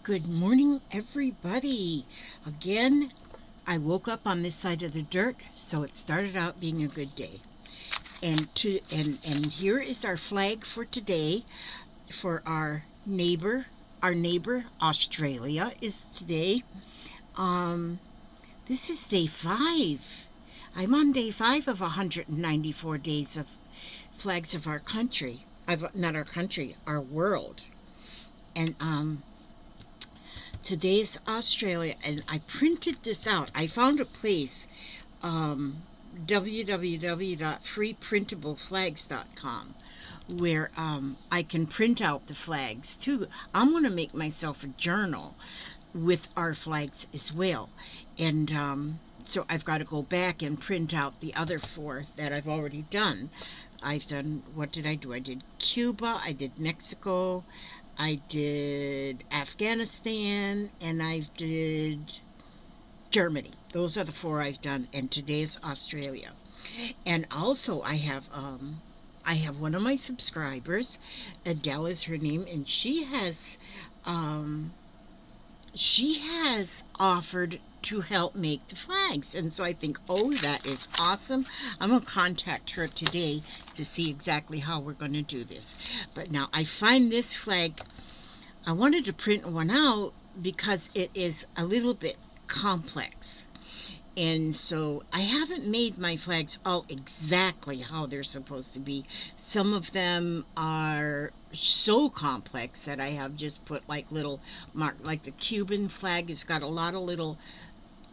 Good morning, everybody. Again, I woke up on this side of the dirt, so it started out being a good day. And here is our flag for today. For our neighbor Australia is today. Um, this is day 5. I'm on day 5 of 194 days of flags of our country. Not our country, our world. And today's Australia, and I printed this out. I found a place, www.freeprintableflags.com, where I can print out the flags too. I'm going to make myself a journal with our flags as well. And so I've got to go back and print out the other 4 that I've already done. What did I do? I did Cuba, I did Mexico, I did Afghanistan, and I did Germany. Those are the 4 I've done, and today's Australia. And also I have one of my subscribers, Adele is her name, and she has offered to help make the flags. And so I think, oh, that is awesome. I'm going to contact her today to see exactly how we're going to do this. But now I find this flag, I wanted to print one out because it is a little bit complex. And so I haven't made my flags all exactly how they're supposed to be. Some of them are so complex that I have just put like little like the Cuban flag has got a lot of little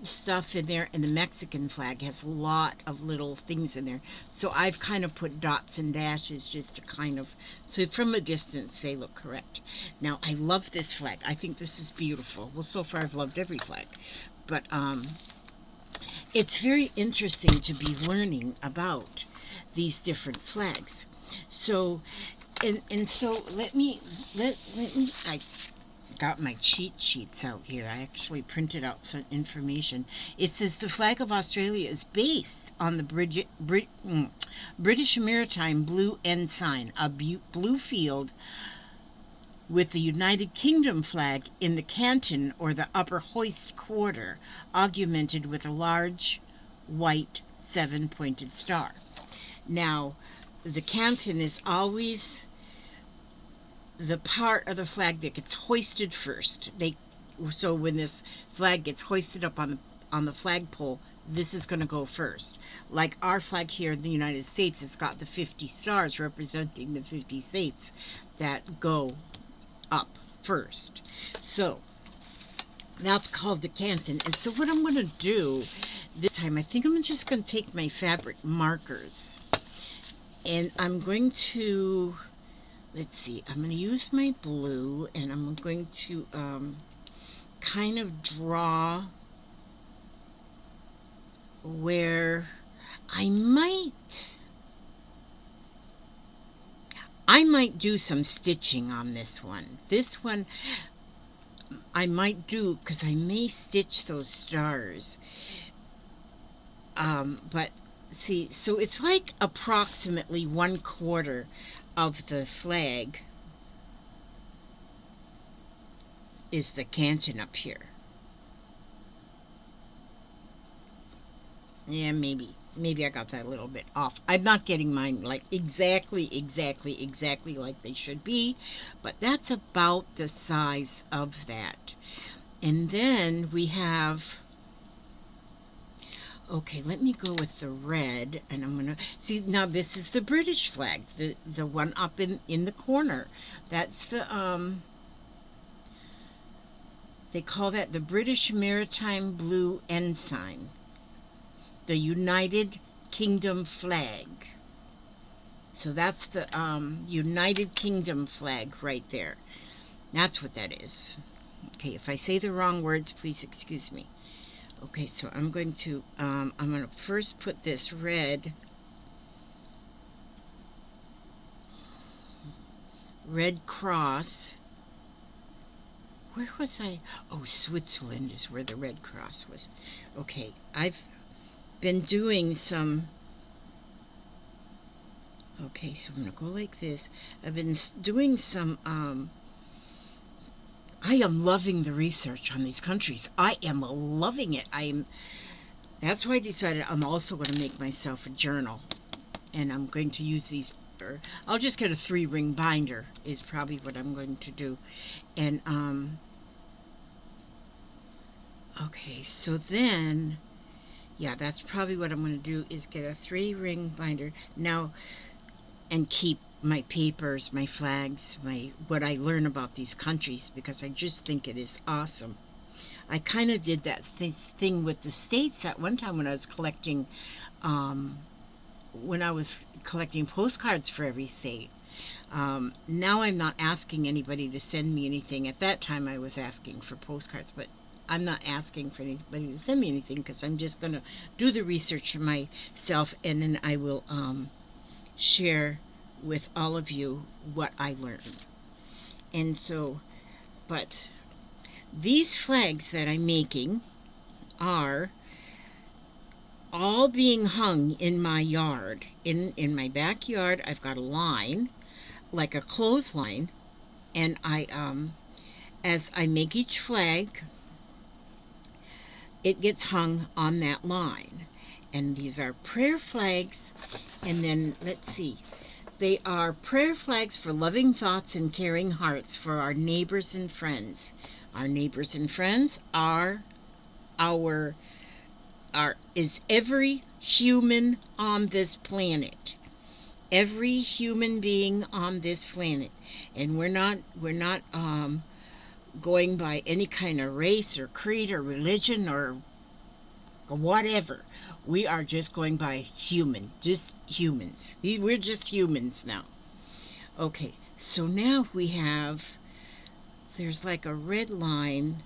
stuff in there, and the Mexican flag has a lot of little things in there. So I've kind of put dots and dashes just to kind of, so from a distance they look correct. Now I love this flag. I think this is beautiful. Well, so far I've loved every flag, but it's very interesting to be learning about these different flags. So, and so let me I got my cheat sheets out here. I actually printed out some information. It says the flag of Australia is based on the British Maritime Blue Ensign, a blue field with the United Kingdom flag in the canton or the upper hoist quarter, augmented with a large white 7-pointed star. Now, the canton is always the part of the flag that gets hoisted first. So when this flag gets hoisted up on the flagpole, this is going to go first. Like our flag here in the United States, it's got the 50 stars representing the 50 states that go up first. So that's called the canton. And so what I'm going to do this time, I think I'm just going to take my fabric markers, and I'm going to, let's see, I'm going to use my blue, and I'm going to kind of draw where I might do some stitching on this one. This one I might do, because I may stitch those stars. But see, so it's like approximately 1/4 of the flag is the canton up here. Yeah, maybe I got that a little bit off. I'm not getting mine like exactly like they should be, but that's about the size of that. And then we have, okay, let me go with the red, and I'm gonna see, now this is the British flag, the one up in the corner. That's the they call that the British Maritime Blue Ensign, the United Kingdom flag. So that's the United Kingdom flag right there. That's what that is. Okay, if I say the wrong words, please excuse me. Okay, so I'm going to first put this red cross. Where was I? Oh, Switzerland is where the red cross was. Okay, I've been doing some, okay, so I'm going to go like this. I've been doing some I am loving the research on these countries. I am loving it. That's why I decided I'm also going to make myself a journal, and I'm going to use these. I'll just get a 3-ring binder is probably what I'm going to do. And okay, so then yeah, that's probably what I'm going to do is get a 3-ring binder now, and keep my papers, my flags, my what I learn about these countries, because I just think it is awesome. I kind of did that thing with the states at one time um, when I was collecting postcards for every state. Now I'm not asking anybody to send me anything. At that time, I was asking for postcards, but I'm not asking for anybody to send me anything because I'm just going to do the research for myself, and then I will share with all of you what I learned. And so, but these flags that I'm making are all being hung in my yard. In my backyard, I've got a line, like a clothesline, and as I make each flag, it gets hung on that line. And these are prayer flags, and then let's see. They are prayer flags for loving thoughts and caring hearts for our neighbors and friends. Our neighbors and friends are is every human on this planet. Every human being on this planet. And we're not going by any kind of race or creed or religion or whatever. We are just going by just humans. We're just humans now. Okay, so now there's like a red line.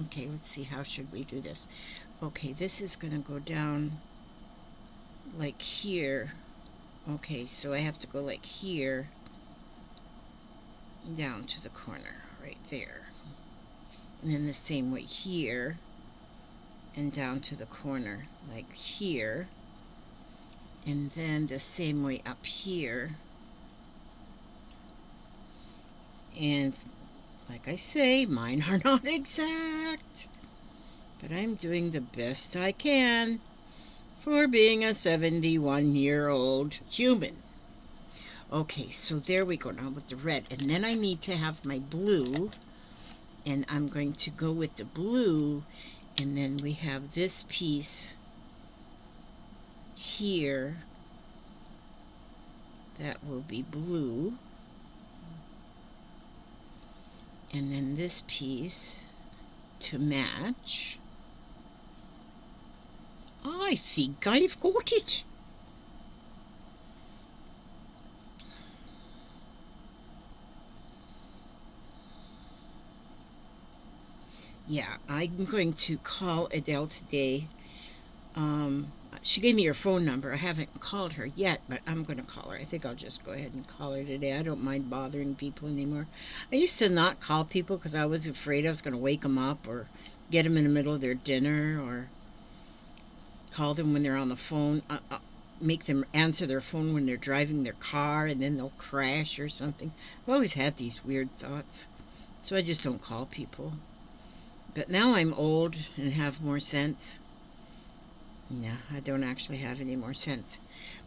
Okay, let's see, how should we do this? Okay, this is going to go down like here. Okay, so I have to go like here down to the corner right there. And then the same way here and down to the corner like here. And then the same way up here. And like I say, mine are not exact, but I'm doing the best I can for being a 71-year-old human. Okay, so there we go now with the red. And then I need to have my blue, and I'm going to go with the blue, and then we have this piece here that will be blue, and then this piece to match. I think I've got it. Yeah, I'm going to call Adele today. She gave me her phone number. I haven't called her yet, but I'm going to call her. I think I'll just go ahead and call her today. I don't mind bothering people anymore. I used to not call people because I was afraid I was going to wake them up or get them in the middle of their dinner, or call them when they're on the phone, make them answer their phone when they're driving their car, and then they'll crash or something. I've always had these weird thoughts, so I just don't call people. But now I'm old and have more sense. No, I don't actually have any more sense.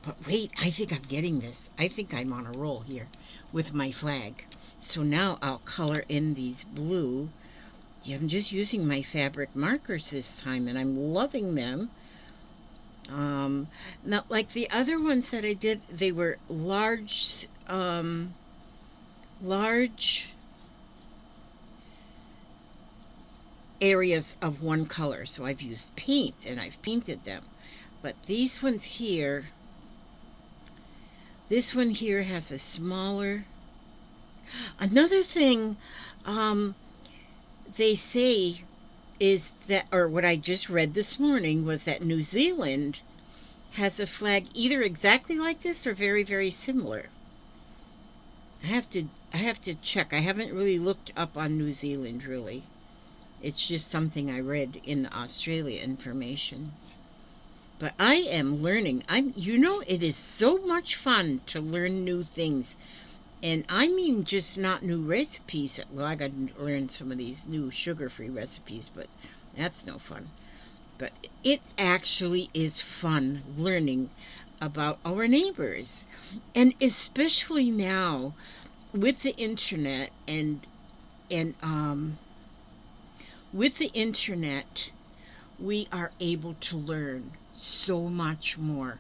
But wait, I think I'm getting this. I think I'm on a roll here with my flag. So now I'll color in these blue. I'm just using my fabric markers this time, and I'm loving them. Not like the other ones that I did, they were large areas of one color. So I've used paint and I've painted them. But these ones here, this one here has a smaller. Another thing they say is that, or what I just read this morning, was that New Zealand has a flag either exactly like this or very, very similar. I have to check. I haven't really looked up on New Zealand, really. It's just something I read in the Australia information. But I am learning. It is so much fun to learn new things. And I mean just not new recipes. Well, I got to learn some of these new sugar-free recipes, but that's no fun. But it actually is fun learning about our neighbors. And especially now with the internet and with the internet, we are able to learn so much more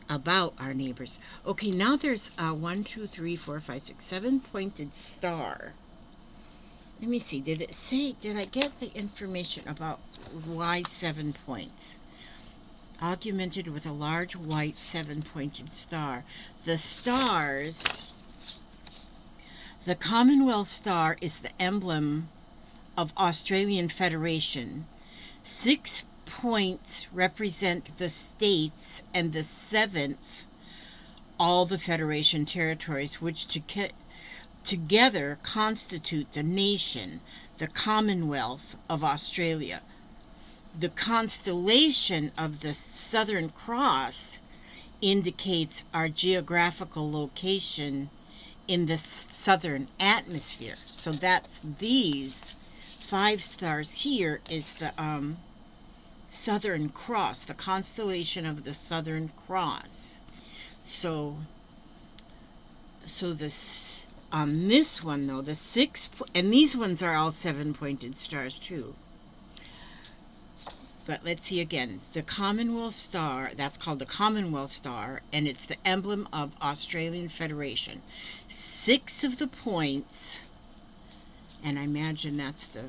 about our neighbors. Okay, now there's a 1, 2, 3, 4, 5, 6, 7 pointed star. Let me see, did it say, did I get the information about why 7 points? Augmented with a large white 7 pointed star. The stars, the Commonwealth Star is the emblem of Australian Federation. 6 points represent the states, and the 7th, all the Federation territories, which together constitute the nation, the Commonwealth of Australia. The constellation of the Southern Cross indicates our geographical location in the southern atmosphere. So that's these 5 stars here is the Southern Cross, the constellation of the Southern Cross. So this on this one though, the 6 and these ones are all 7 pointed stars too. But let's see again. The Commonwealth Star, that's called the Commonwealth Star, and it's the emblem of Australian Federation. 6 of the points, and I imagine that's the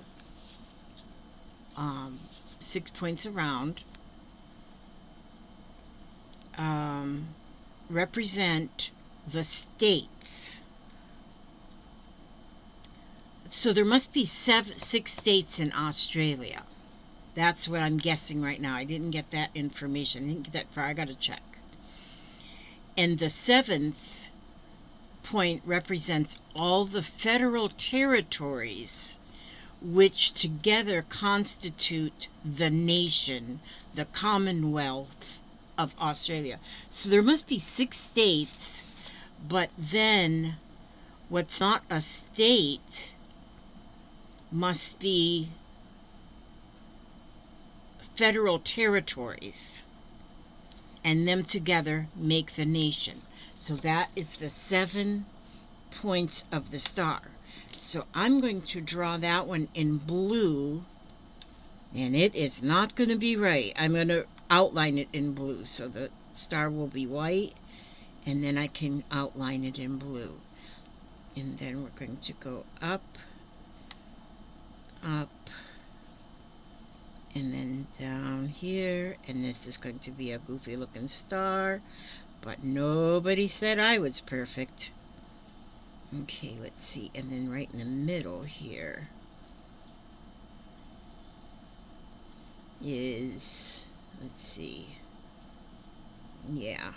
6 points around, represent the states. So there must be 6 states in Australia. That's what I'm guessing right now. I didn't get that information. I didn't get that far. I got to check. And the 7th point represents all the federal territories which together constitute the nation, the Commonwealth of Australia. So there must be 6 states, but then what's not a state must be federal territories, and them together make the nation. So that is the 7 points of the star. So I'm going to draw that one in blue, and it is not going to be right. I'm going to outline it in blue, so the star will be white, and then I can outline it in blue. And then we're going to go up, up, and then down here, and this is going to be a goofy looking star, but nobody said I was perfect. Okay, let's see, and then right in the middle here is, let's see, yeah,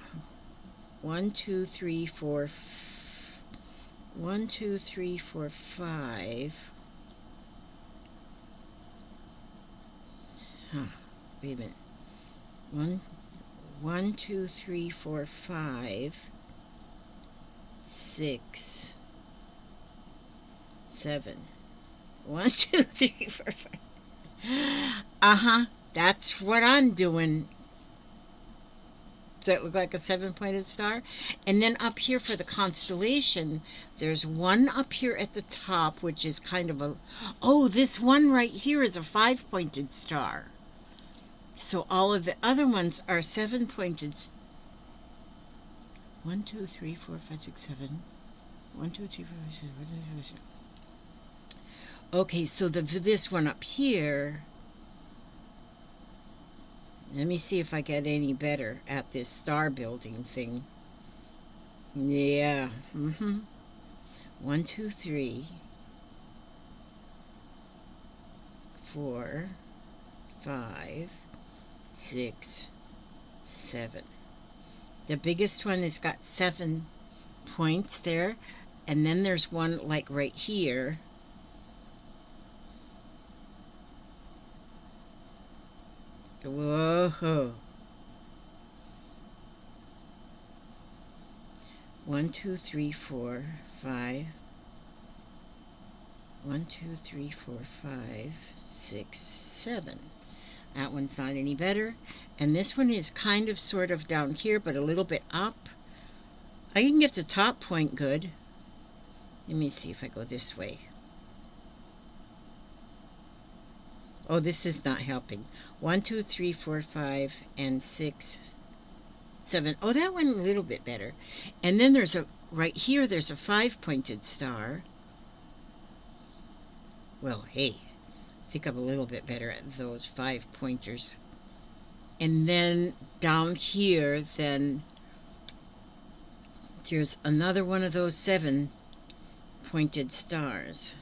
1, 2, 3, 4, 1, 2, 3, 4, 5. Wait a minute. 1, 2, 3, 4, 5, 6, 7. 1, 2, 3, 4, 5. That's what I'm doing. Does that look like a 7-pointed star? And then up here for the constellation, there's one up here at the top, which is kind of a, oh, this one right here is a 5-pointed star. So all of the other ones are 7-pointed. 1, 2, 3, 4, 5, 6, 7. 1, 2, 3, 4, 5, 6, 7. Okay, so this one up here. Let me see if I get any better at this star building thing. Yeah. 1, 2, 3, 4, 5, 6, 7. The biggest one has got 7 points there, and then there's one like right here. Whoa. 1, 2, 3, 4, 5. 1, 2, 3, 4, 5, 6, 7. That one's not any better. And this one is kind of sort of down here, but a little bit up. I can get the top point good. Let me see if I go this way. Oh, this is not helping. 1, 2, 3, 4, 5, and 6, 7. Oh, that one a little bit better. And then there's a, right here, there's a 5-pointed star. Well, hey, I think I'm a little bit better at those 5-pointers. And then down here, then there's another one of those 7-pointed stars.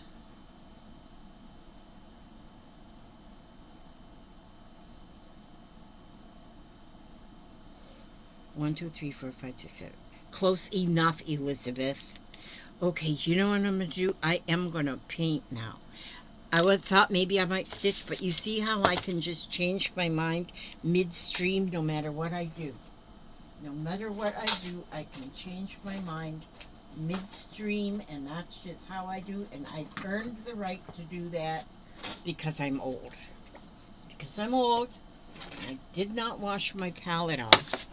One, two, three, four, five, six, 7. Close enough, Elizabeth. Okay, you know what I'm going to do? I am going to paint now. I would thought maybe I might stitch, but you see how I can just change my mind midstream no matter what I do. No matter what I do, I can change my mind midstream, and that's just how I do. And I've earned the right to do that because I'm old. Because I'm old, I did not wash my palette off.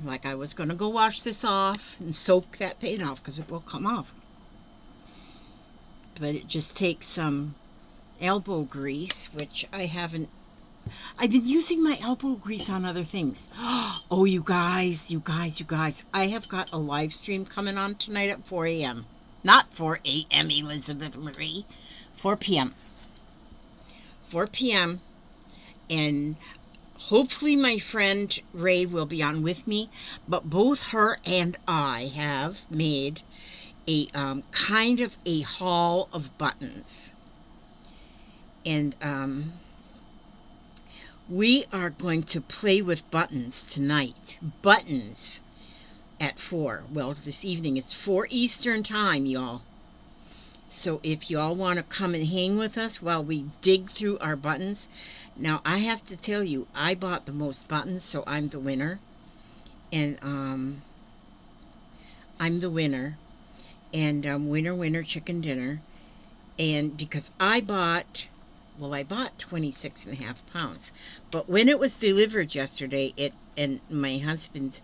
Like I was going to go wash this off and soak that paint off because it will come off. But it just takes some elbow grease, which I haven't. I've been using my elbow grease on other things. Oh, you guys. I have got a live stream coming on tonight at 4 a.m. Not 4 a.m., Elizabeth Marie. 4 p.m. 4 p.m. And hopefully my friend Ray will be on with me. But both her and I have made a kind of a haul of buttons. And we are going to play with buttons tonight. Buttons at 4. Well, this evening it's 4 Eastern time, y'all. So if y'all want to come and hang with us while we dig through our buttons. Now, I have to tell you, I bought the most buttons, so I'm the winner. And I'm the winner. And winner, winner, chicken dinner. And because I bought 26.5 pounds. But when it was delivered yesterday, and my husband,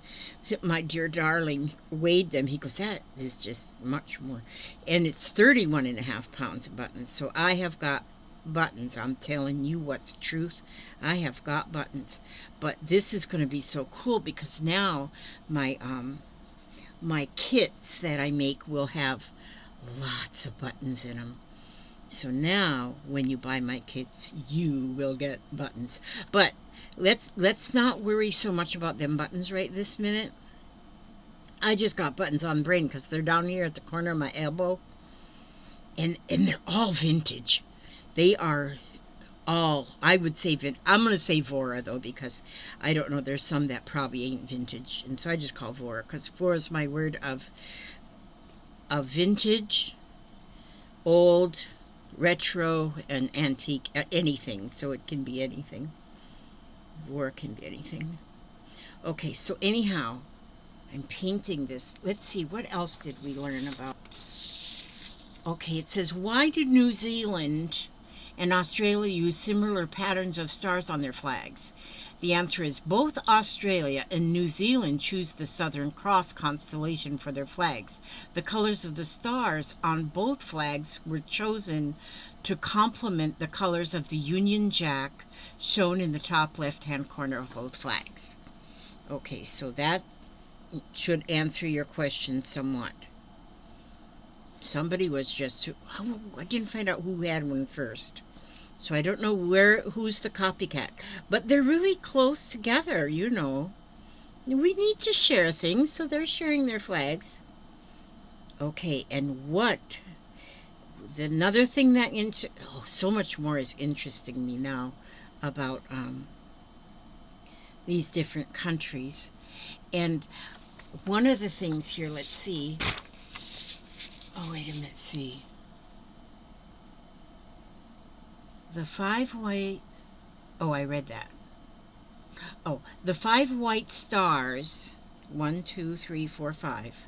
my dear darling, weighed them. He goes, that is just much more. And it's 31.5 pounds of buttons. So I have got buttons. I'm telling you what's truth. I have got buttons. But this is going to be so cool because now my kits that I make will have lots of buttons in them. So now, when you buy my kits, you will get buttons. But let's not worry so much about them buttons right this minute. I just got buttons on the brain because they're down here at the corner of my elbow. And they're all vintage. They are all, I would say, I'm going to say Vora, though, because I don't know. There's some that probably ain't vintage. And so I just call Vora, because Vora is my word of vintage, old, retro, and antique, anything. So it can be anything. Vora can be anything. Okay, so anyhow, I'm painting this. Let's see, what else did we learn about? Okay, it says, why did New Zealand and Australia use similar patterns of stars on their flags? The answer is both Australia and New Zealand choose the Southern Cross constellation for their flags. The colors of the stars on both flags were chosen to complement the colors of the Union Jack shown in the top left-hand corner of both flags. Okay, so that should answer your question somewhat. Somebody was just, I didn't find out who had one first. So I don't know who's the copycat. But they're really close together, you know. We need to share things, so they're sharing their flags. Okay, and another thing that, so much more is interesting me now about these different countries. And one of the things here, let's see. Oh, wait a minute, see. The 5 white, I read that. Oh, the 5 white stars, 1, 2, 3, 4, 5,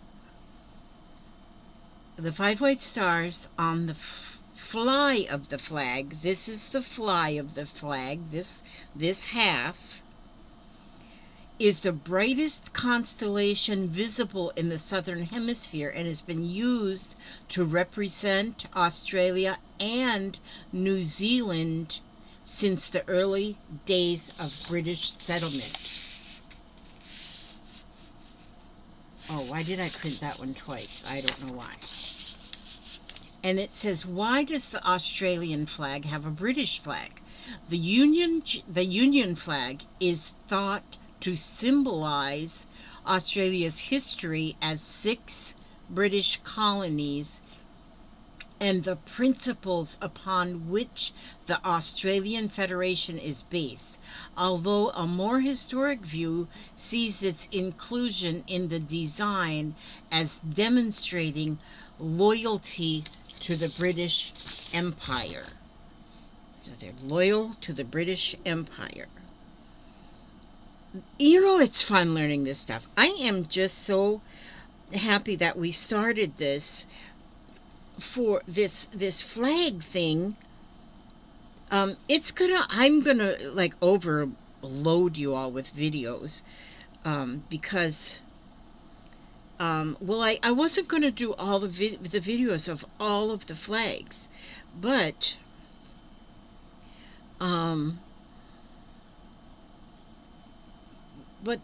the 5 white stars on the fly of the flag. This is the fly of the flag. This half is the brightest constellation visible in the southern hemisphere and has been used to represent Australia and New Zealand since the early days of British settlement. Oh, why did I print that one twice? I don't know why. And it says, why does the Australian flag have a British flag? The Union flag is thought to symbolize Australia's history as 6 British colonies and the principles upon which the Australian Federation is based, although a more historic view sees its inclusion in the design as demonstrating loyalty to the British Empire. So they're loyal to the British Empire. You know, it's fun learning this stuff. I am just so happy that we started this for this flag thing. I'm gonna like overload you all with videos, because well, I wasn't gonna do all the videos of all of the flags, but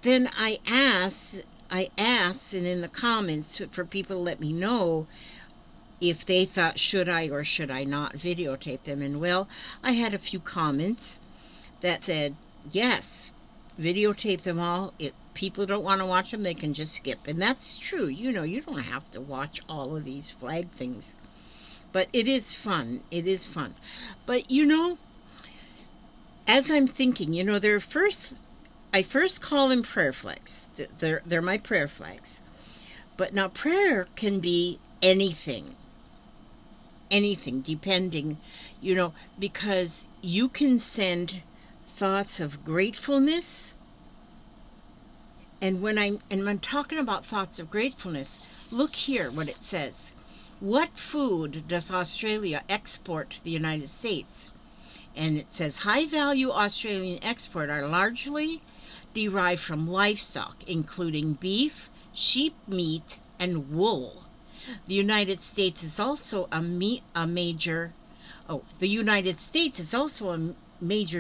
then I asked, and in the comments for people to let me know if they thought, should I or should I not videotape them? And well, I had a few comments that said, yes, videotape them all. If people don't want to watch them, they can just skip. And that's true. You know, you don't have to watch all of these flag things. But it is fun. It is fun. But, you know, as I'm thinking, you know, I first call them prayer flags. They're my prayer flags. But now prayer can be anything, depending, you know, because you can send thoughts of gratefulness. And when I'm talking about thoughts of gratefulness, look here what it says. What food does Australia export to the United States? And it says high-value Australian export are largely derived from livestock, including beef, sheep meat, and wool. The United States is also a major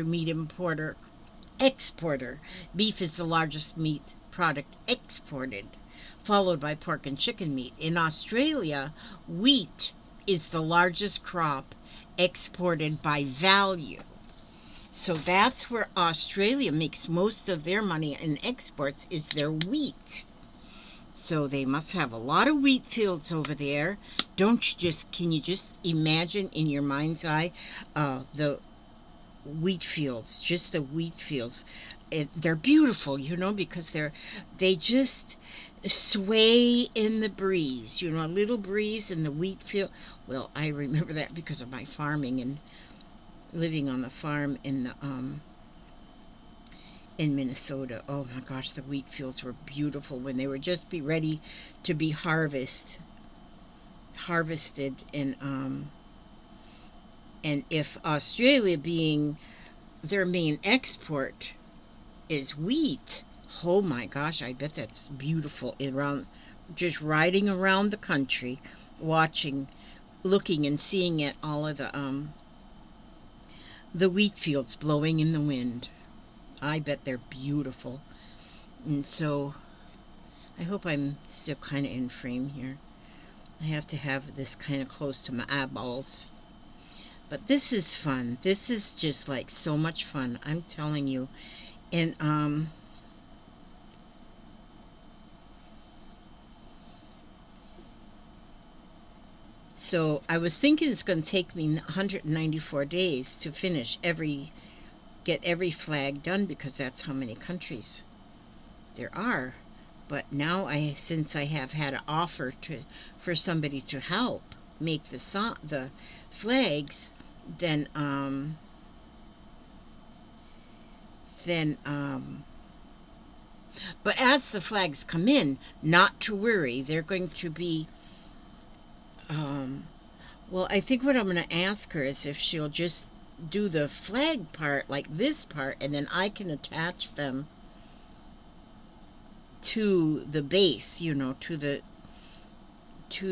meat exporter. Beef is the largest meat product exported, followed by pork and chicken meat. In Australia, wheat is the largest crop exported by value. So that's where Australia makes most of their money in exports, is their wheat. So they must have a lot of wheat fields over there. Can you just imagine in your mind's eye the wheat fields, just the wheat fields. They're beautiful, you know, because they just sway in the breeze, you know, a little breeze in the wheat field. Well, I remember that because of my farming and living on the farm in Minnesota. Oh my gosh, the wheat fields were beautiful when they were just ready to be harvested. And if Australia, being their main export, is wheat, oh my gosh, I bet that's beautiful. Just riding around the country, watching, looking and seeing at all of the wheat fields blowing in the wind. I bet they're beautiful. And so I hope I'm still kind of in frame here. I have to have this kind of close to my eyeballs. But this is fun. This is just like so much fun, I'm telling you. And so I was thinking it's going to take me 194 days to get every flag done, because that's how many countries there are. But now, since I have had an offer for somebody to help make the flags, then but as the flags come in, not to worry, they're going to be Well, I think what I'm going to ask her is if she'll just do the flag part, like this part, and then I can attach them to the base, to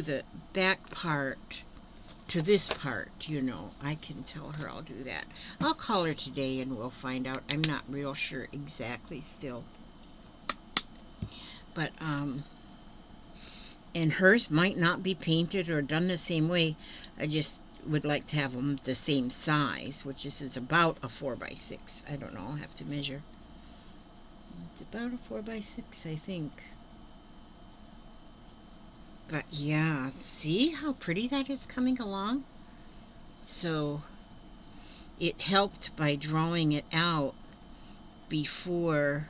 the back part, to this part, I can tell her I'll do that. I'll call her today and we'll find out. I'm not real sure exactly still. But, and hers might not be painted or done the same way. I just would like to have them the same size, which is about a 4x6. I don't know, I'll have to measure. It's about a 4x6, I think. But yeah, see how pretty that is coming along? So it helped by drawing it out before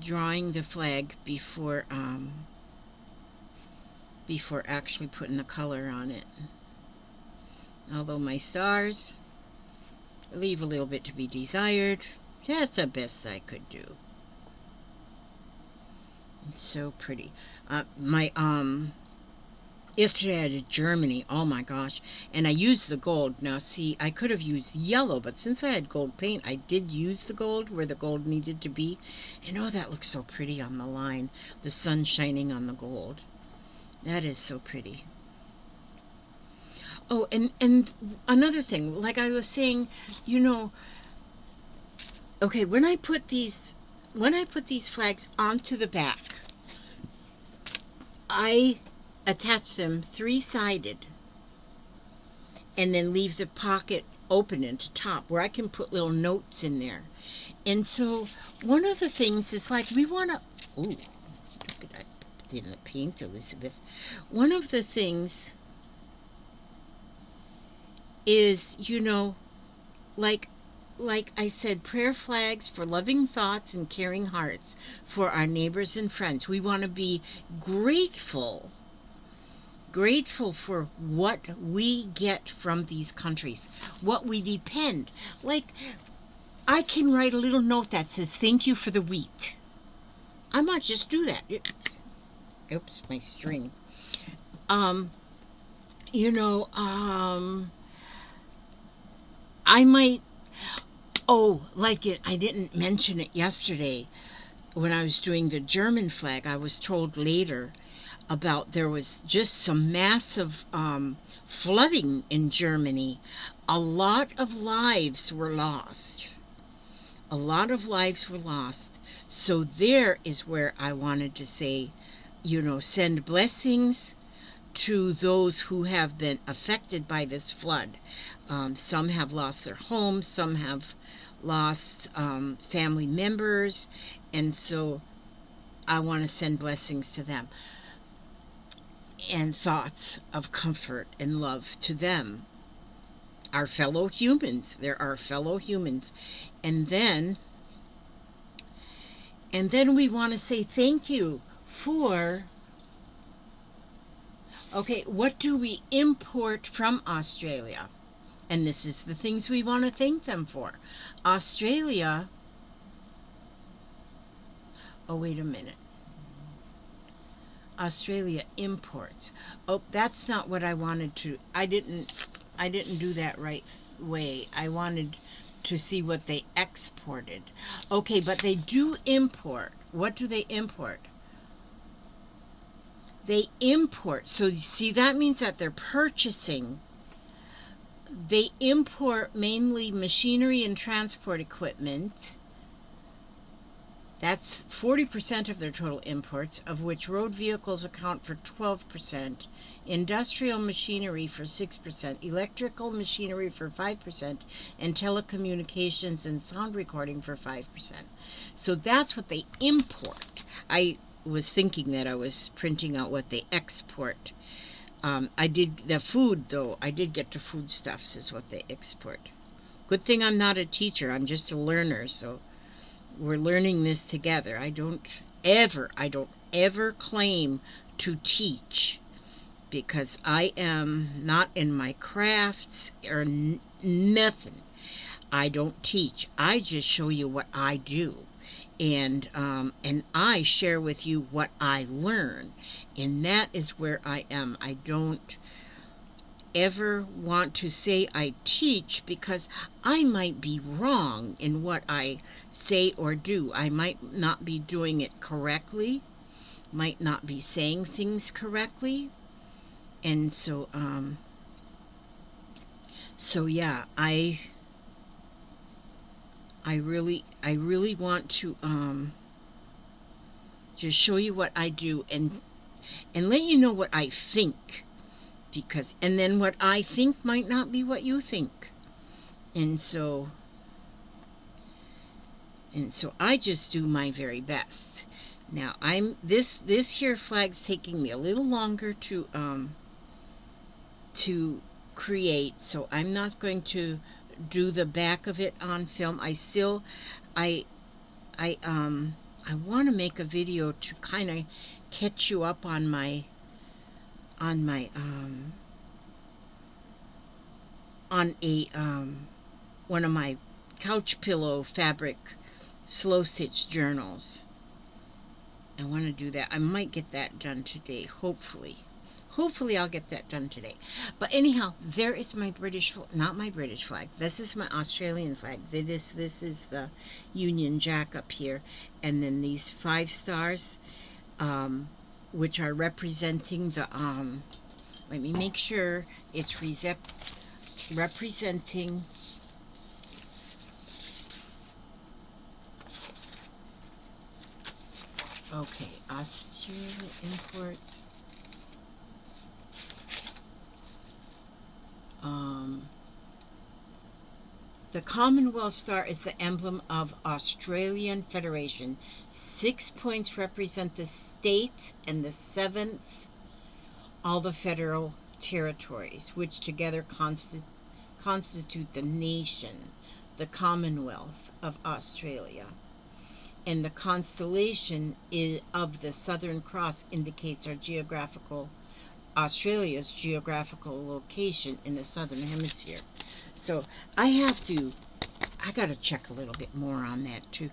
drawing the flag before actually putting the color on it. Although my stars leave a little bit to be desired, that's the best I could do. It's so pretty. Yesterday I did Germany, oh my gosh, and I used the gold. Now see, I could have used yellow, but since I had gold paint, I did use the gold where the gold needed to be. And oh, that looks so pretty on the line, the sun shining on the gold. That is so pretty. Oh, and another thing, like I was saying, okay, when I put these flags onto the back, I attach them 3-sided and then leave the pocket open at the top where I can put little notes in there. And so one of the things is like we want to, ooh, look at that in the paint, Elizabeth. One of the things is, like I said, prayer flags for loving thoughts and caring hearts for our neighbors and friends. We want to be grateful for what we get from these countries, what we depend. Like, I can write a little note that says, thank you for the wheat. I might just do that. Oops, my string. I might, I didn't mention it yesterday when I was doing the German flag. I was told later about there was just some massive flooding in Germany. A lot of lives were lost. So there is where I wanted to say, send blessings to those who have been affected by this flood. Some have lost their homes, some have lost family members, and so I want to send blessings to them and thoughts of comfort and love to them, our fellow humans. They're our fellow humans. And then we want to say thank you for, okay, what do we import from Australia? And this is the things we want to thank them for. Australia, oh, wait a minute. Australia imports. Oh, that's not what I wanted to. I didn't do that right way. I wanted to see what they exported. Okay, but they do import. What do they import? They import. So you see, that means that they're purchasing. They import mainly machinery and transport equipment. That's 40% of their total imports, of which road vehicles account for 12%, industrial machinery for 6%, electrical machinery for 5%, and telecommunications and sound recording for 5%. So that's what they import. I was thinking that I was printing out what they export. I did the food, though. I did get to foodstuffs is what they export. Good thing I'm not a teacher. I'm just a learner, so we're learning this together. I don't ever claim to teach, because I am not in my crafts or nothing. I don't teach. I just show you what I do. and I share with you what I learn, and that is where I am. I don't ever want to say I teach, because I might be wrong in what I say or do. I might not be doing it correctly, might not be saying things correctly, and so yeah, I really want to just show you what I do, and let you know what I think, because and then what I think might not be what you think, and so I just do my very best. Now this here flag's taking me a little longer to create, so I'm not going to do the back of it on film. I I want to make a video to kind of catch you up on my on a one of my couch pillow fabric slow stitch journals. I want to do that. I might get that done today, hopefully. Hopefully I'll get that done today. But anyhow, there is my not my British flag. This is my Australian flag. This is the Union Jack up here. And then these 5 stars, which are representing the, let me make sure it's representing, okay, Australian imports. The Commonwealth Star is the emblem of Australian Federation. 6 points represent the states, and the 7th, all the federal territories, which together constitute the nation, the Commonwealth of Australia. And the constellation of the Southern Cross indicates Australia's geographical location in the Southern Hemisphere. So I got to check a little bit more on that to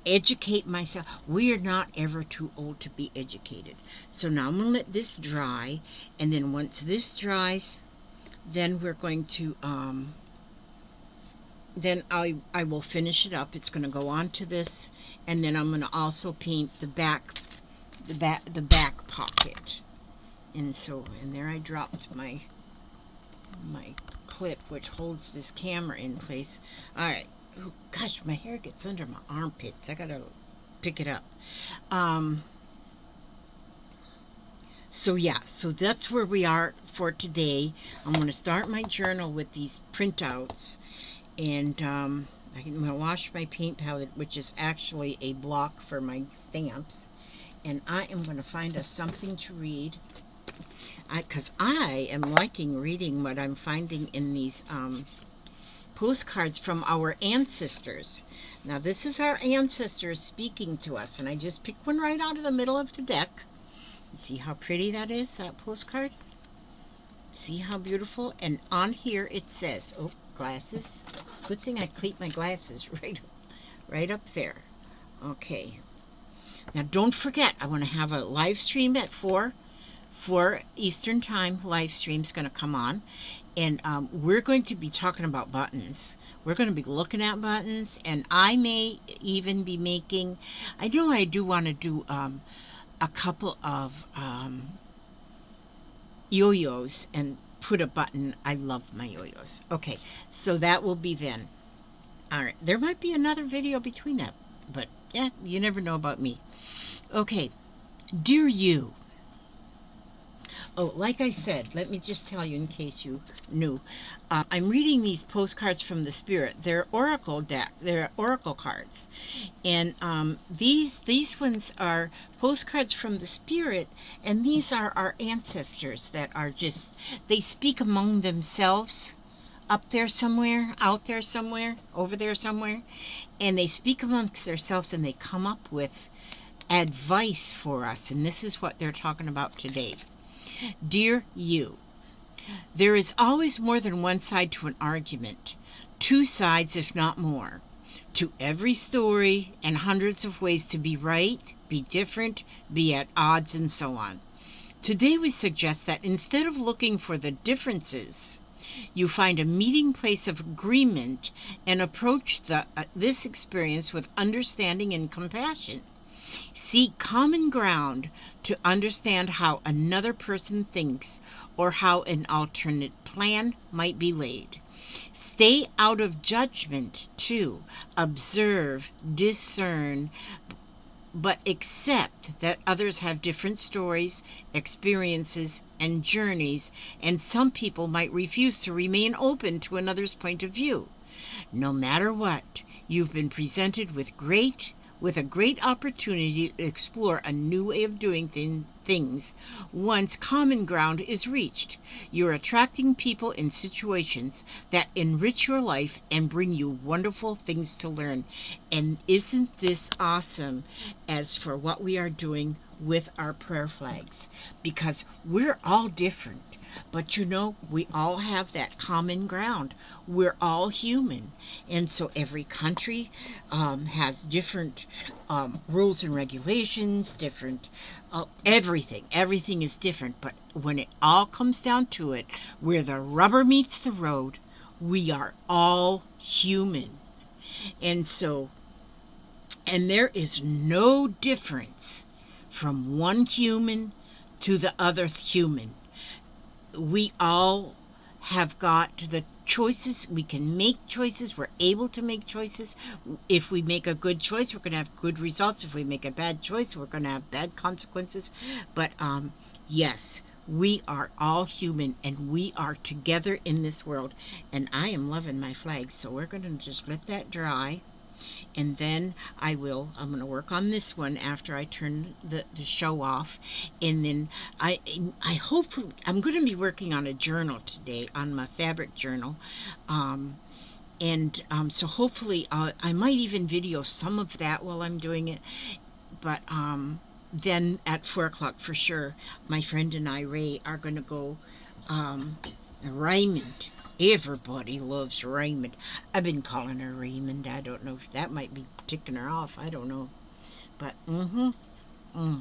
educate myself. We are not ever too old to be educated. So now I'm going to let this dry, and then once this dries, then we're going to, then I will finish it up. It's going to go on to this, and then I'm going to also paint the back pocket. And there I dropped my clip, which holds this camera in place. All right. Oh, gosh, my hair gets under my armpits. I gotta pick it up. So yeah, so that's where we are for today. I'm going to start my journal with these printouts, and I'm going to wash my paint palette, which is actually a block for my stamps, and I am going to find us something to read. Because I am liking reading what I'm finding in these postcards from our ancestors. Now, this is our ancestors speaking to us, and I just picked one right out of the middle of the deck. See how pretty that is, that postcard? See how beautiful? And on here it says, oh, glasses. Good thing I cleaned my glasses right up there. Okay. Now, don't forget, I want to have a live stream at 4 Eastern Time. Live stream's going to come on, and we're going to be talking about buttons. We're going to be looking at buttons, and I may even be making, I know I do want to do a couple of yo-yos and put a button. I love my yo-yos. Okay, so that will be then. All right, there might be another video between that, but yeah, you never know about me. Okay, dear you. Oh, like I said, let me just tell you in case you knew. I'm reading these postcards from the spirit. They're oracle cards, and these ones are postcards from the spirit, and these are our ancestors that are just, they speak among themselves, up there somewhere, out there somewhere, over there somewhere, and they speak amongst themselves, and they come up with advice for us, and this is what they're talking about today. Dear you, there is always more than one side to an argument, 2 sides if not more. to every story and hundreds of ways to be right, be different, be at odds, and so on. Today we suggest that instead of looking for the differences, you find a meeting place of agreement and approach this experience with understanding and compassion. Seek common ground to understand how another person thinks or how an alternate plan might be laid. Stay out of judgment, too. Observe, discern, but accept that others have different stories, experiences, and journeys, and some people might refuse to remain open to another's point of view. No matter what, you've been presented with a great opportunity to explore a new way of doing things once common ground is reached. You're attracting people in situations that enrich your life and bring you wonderful things to learn. And isn't this awesome as for what we are doing with our prayer flags? Because we're all different. But we all have that common ground. We're all human. And so every country has different rules and regulations, different everything. Everything is different. But when it all comes down to it, where the rubber meets the road, we are all human. And there is no difference from one human to the other human. We all have got the choices. We can make choices. We're able to make choices. If we make a good choice, we're going to have good results. If we make a bad choice, we're going to have bad consequences. But yes, we are all human, and we are together in this world. And I am loving my flag, so we're going to just let that dry. And then I'm going to work on this one after I turn the show off. And then I hope I'm going to be working on a journal today, on my fabric journal. So hopefully I might even video some of that while I'm doing it. But then at 4 o'clock for sure, my friend and I, Ray, are going to go Raymond. Everybody loves Raymond. I've been calling her Raymond. I don't know if that might be ticking her off. I don't know. But, I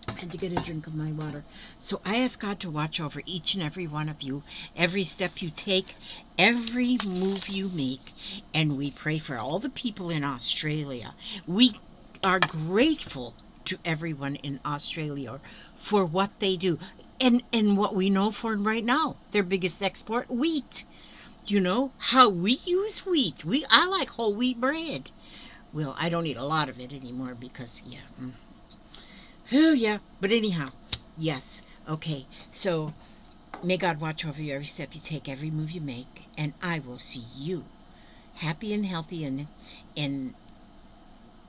had to get a drink of my water. So I ask God to watch over each and every one of you, every step you take, every move you make. And we pray for all the people in Australia. We are grateful to everyone in Australia for what they do. And what we know for right now, their biggest export, wheat. How we use wheat. I like whole wheat bread. Well, I don't eat a lot of it anymore because, Oh, yeah. But anyhow, yes. Okay. So, may God watch over you every step you take, every move you make, and I will see you happy and healthy and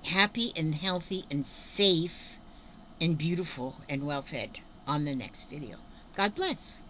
happy and healthy and safe and beautiful and well fed on the next video. God bless.